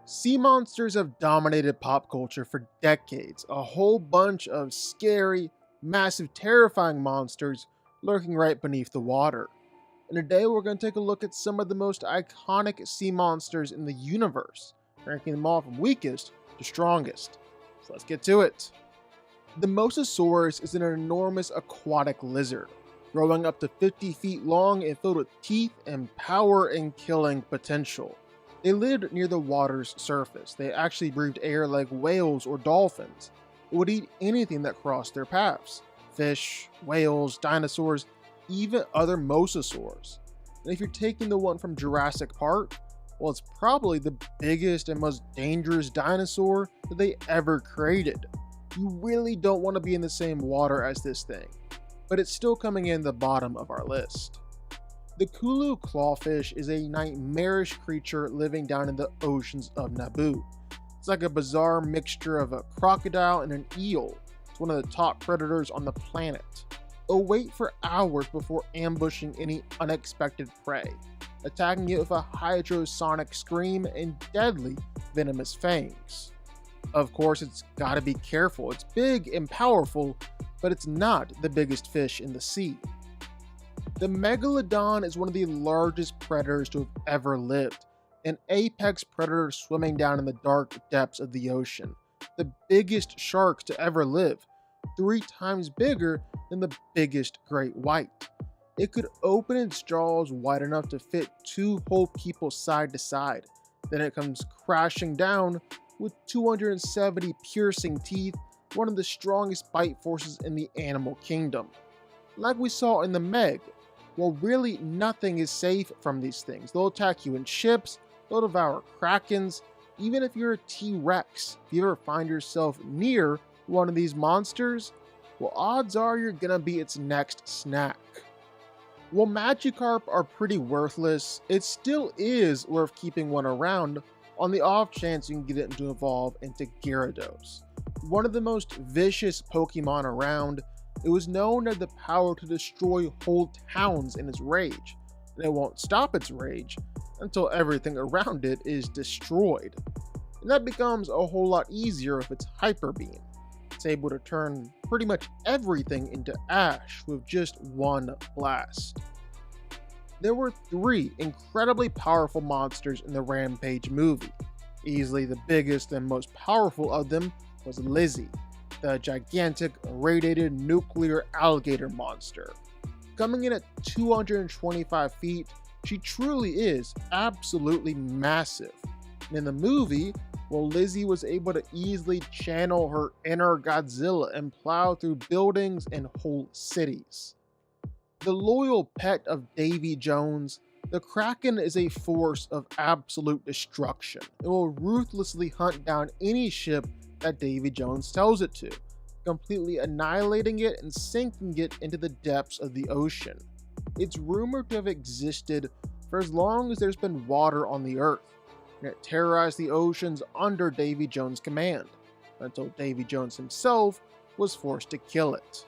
Sea monsters have dominated pop culture for decades, a whole bunch of scary, massive, terrifying monsters lurking right beneath the water. And today we're going to take a look at some of the most iconic sea monsters in the universe, ranking them all from weakest to strongest. So let's get to it. The Mosasaurus is an enormous aquatic lizard, growing up to 50 feet long and filled with teeth and power and killing potential. They lived near the water's surface. They actually breathed air like whales or dolphins. They would eat anything that crossed their paths: fish, whales, dinosaurs, even other mosasaurs. And if you're taking the one from Jurassic Park, well, it's probably the biggest and most dangerous dinosaur that they ever created. You really don't want to be in the same water as this thing, but it's still coming in the bottom of our list. The Kulu clawfish is a nightmarish creature living down in the oceans of Naboo. It's like a bizarre mixture of a crocodile and an eel. It's one of the top predators on the planet. It'll wait for hours before ambushing any unexpected prey, attacking it with a hydrosonic scream and deadly venomous fangs. Of course, it's gotta be careful. It's big and powerful, but it's not the biggest fish in the sea. The Megalodon is one of the largest predators to have ever lived, an apex predator swimming down in the dark depths of the ocean. The biggest shark to ever live, 3 times bigger than the biggest great white. It could open its jaws wide enough to fit 2 whole people side to side. Then it comes crashing down with 270 piercing teeth, one of the strongest bite forces in the animal kingdom. Like we saw in the Meg, well, really nothing is safe from these things. They'll attack you in ships, they'll devour krakens, even if you're a T-Rex. If you ever find yourself near one of these monsters, well, odds are you're gonna be its next snack. While Magikarp are pretty worthless, it still is worth keeping one around on the off chance you can get it to evolve into Gyarados. One of the most vicious Pokemon around, it was known to have the power to destroy whole towns in its rage, and it won't stop its rage until everything around it is destroyed. And that becomes a whole lot easier with its Hyper Beam. It's able to turn pretty much everything into ash with just one blast. There were 3 incredibly powerful monsters in the Rampage movie. Easily the biggest and most powerful of them was Lizzie, the gigantic radiated nuclear alligator monster. Coming in at 225 feet, she truly is absolutely massive. And in the movie, well, Lizzie was able to easily channel her inner Godzilla and plow through buildings and whole cities. The loyal pet of Davy Jones, the Kraken is a force of absolute destruction. It will ruthlessly hunt down any ship that Davy Jones tells it to, completely annihilating it and sinking it into the depths of the ocean. It's rumored to have existed for as long as there's been water on the Earth, and it terrorized the oceans under Davy Jones' command, until Davy Jones himself was forced to kill it.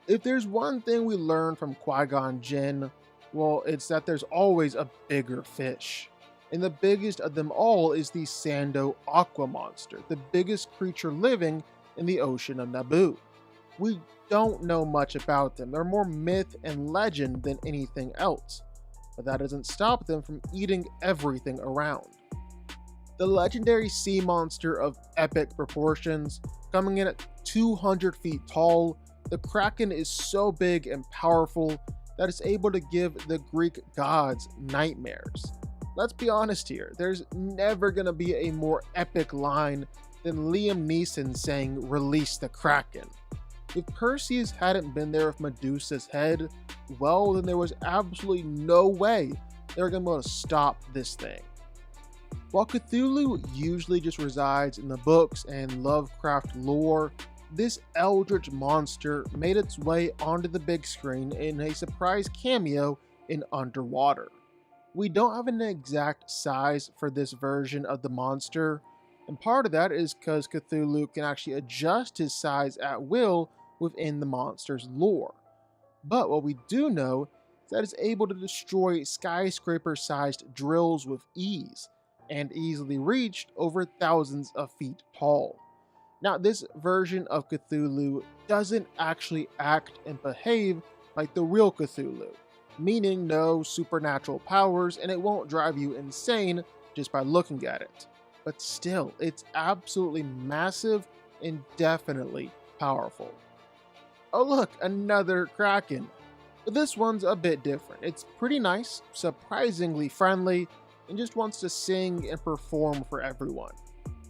If there's one thing we learn from Qui-Gon Jinn, well, it's that there's always a bigger fish. And the biggest of them all is the Sando Aqua Monster, the biggest creature living in the ocean of Naboo. We don't know much about them. They're more myth and legend than anything else, but that doesn't stop them from eating everything around. The legendary sea monster of epic proportions, coming in at 200 feet tall, the Kraken is so big and powerful that it's able to give the Greek gods nightmares. Let's be honest here, there's never gonna be a more epic line than Liam Neeson saying, "Release the Kraken." If Perseus hadn't been there with Medusa's head, well, then there was absolutely no way they were gonna be able to stop this thing. While Cthulhu usually just resides in the books and Lovecraft lore, this eldritch monster made its way onto the big screen in a surprise cameo in Underwater. We don't have an exact size for this version of the monster, and part of that is because Cthulhu can actually adjust his size at will within the monster's lore. But what we do know is that it's able to destroy skyscraper-sized drills with ease, and easily reached over thousands of feet tall. Now, this version of Cthulhu doesn't actually act and behave like the real Cthulhu, meaning no supernatural powers, and it won't drive you insane just by looking at it. But still, it's absolutely massive and definitely powerful. Oh look, another Kraken. But this one's a bit different. It's pretty nice, surprisingly friendly, and just wants to sing and perform for everyone.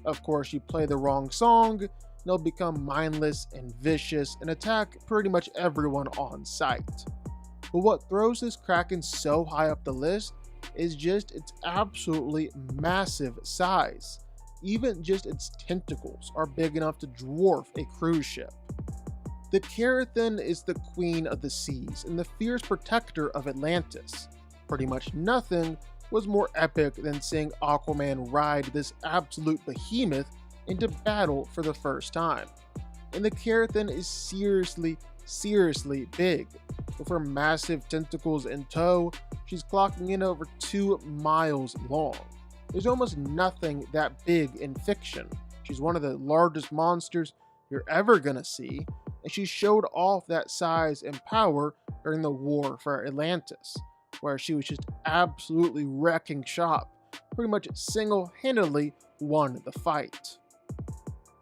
Of course, you play the wrong song, and they'll become mindless and vicious and attack pretty much everyone on sight. But what throws this Kraken so high up the list is just its absolutely massive size. Even just its tentacles are big enough to dwarf a cruise ship. The Carathin is the queen of the seas and the fierce protector of Atlantis. Pretty much nothing was more epic than seeing Aquaman ride this absolute behemoth into battle for the first time. And the Carathin is seriously big. With her massive tentacles in tow, she's clocking in over 2 miles long. There's almost nothing that big in fiction. She's one of the largest monsters you're ever gonna see, and she showed off that size and power during the war for Atlantis, where she was just absolutely wrecking shop, pretty much single-handedly won the fight.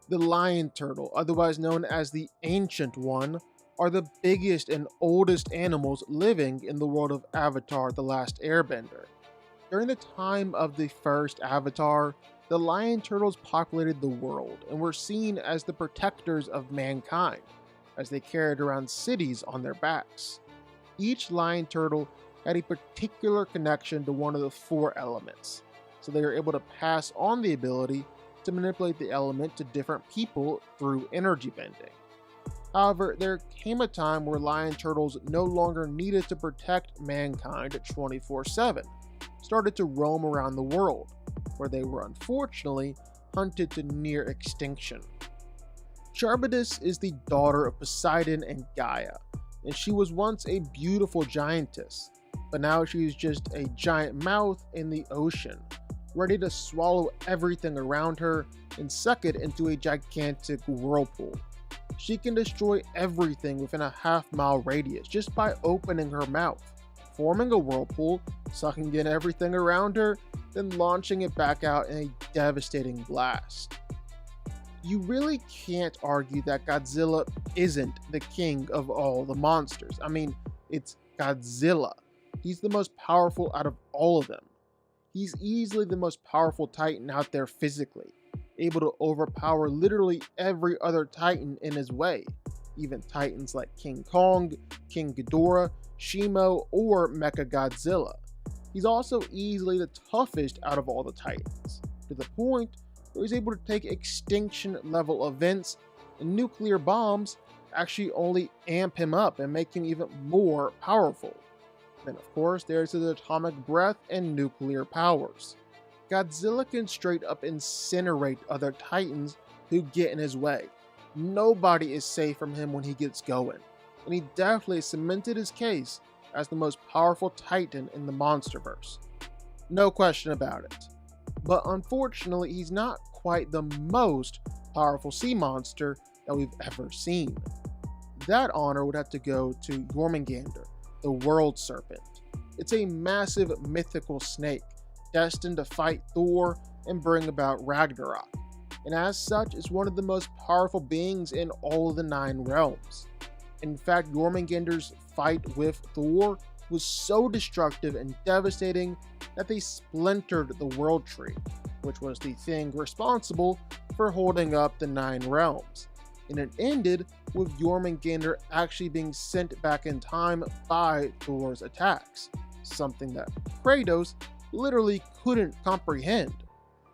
The lion turtle, otherwise known as the Ancient One, are the biggest and oldest animals living in the world of Avatar: The Last Airbender. During the time of the first Avatar, the lion turtles populated the world and were seen as the protectors of mankind, as they carried around cities on their backs. Each lion turtle had a particular connection to one of the 4 elements, so they were able to pass on the ability to manipulate the element to different people through energy bending. However, there came a time where lion turtles no longer needed to protect mankind 24/7, started to roam around the world, where they were unfortunately hunted to near extinction. Charybdis is the daughter of Poseidon and Gaia, and she was once a beautiful giantess, but now she's just a giant mouth in the ocean, ready to swallow everything around her and suck it into a gigantic whirlpool. She can destroy everything within a half-mile radius just by opening her mouth, forming a whirlpool, sucking in everything around her, then launching it back out in a devastating blast. You really can't argue that Godzilla isn't the king of all the monsters. I mean, it's Godzilla. He's the most powerful out of all of them. He's easily the most powerful Titan out there physically, able to overpower literally every other Titan in his way, even Titans like King Kong, King Ghidorah, Shimo, or Mechagodzilla. He's also easily the toughest out of all the Titans, to the point where he's able to take extinction-level events and nuclear bombs actually only amp him up and make him even more powerful. Then of course there's his atomic breath and nuclear powers. Godzilla can straight up incinerate other Titans who get in his way. Nobody is safe from him when he gets going, and he definitely cemented his case as the most powerful Titan in the Monsterverse. No question about it. But unfortunately, he's not quite the most powerful sea monster that we've ever seen. That honor would have to go to Jormungandr, the World Serpent. It's a massive mythical snake, destined to fight Thor and bring about Ragnarok, and as such is one of the most powerful beings in all of the 9 realms. In fact, Jormungandr's fight with Thor was so destructive and devastating that they splintered the World Tree, which was the thing responsible for holding up the 9 realms, and it ended with Jormungandr actually being sent back in time by Thor's attacks, something that Kratos literally couldn't comprehend.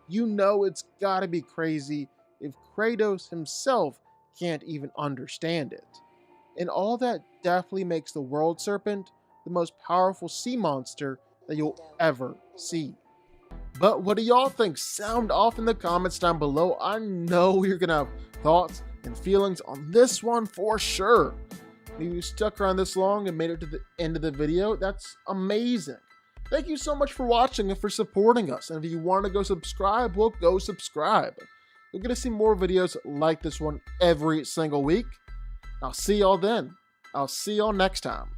You know it's gotta be crazy if Kratos himself can't even understand it. And all that definitely makes the World Serpent the most powerful sea monster that you'll ever see. But what do y'all think? Sound off in the comments down below. I know you're gonna have thoughts and feelings on this one for sure. If you stuck around this long and made it to the end of the video, that's amazing. Thank you so much for watching and for supporting us. And if you want to go subscribe, well, go subscribe. You're going to see more videos like this one every single week. I'll see y'all then. I'll see y'all next time.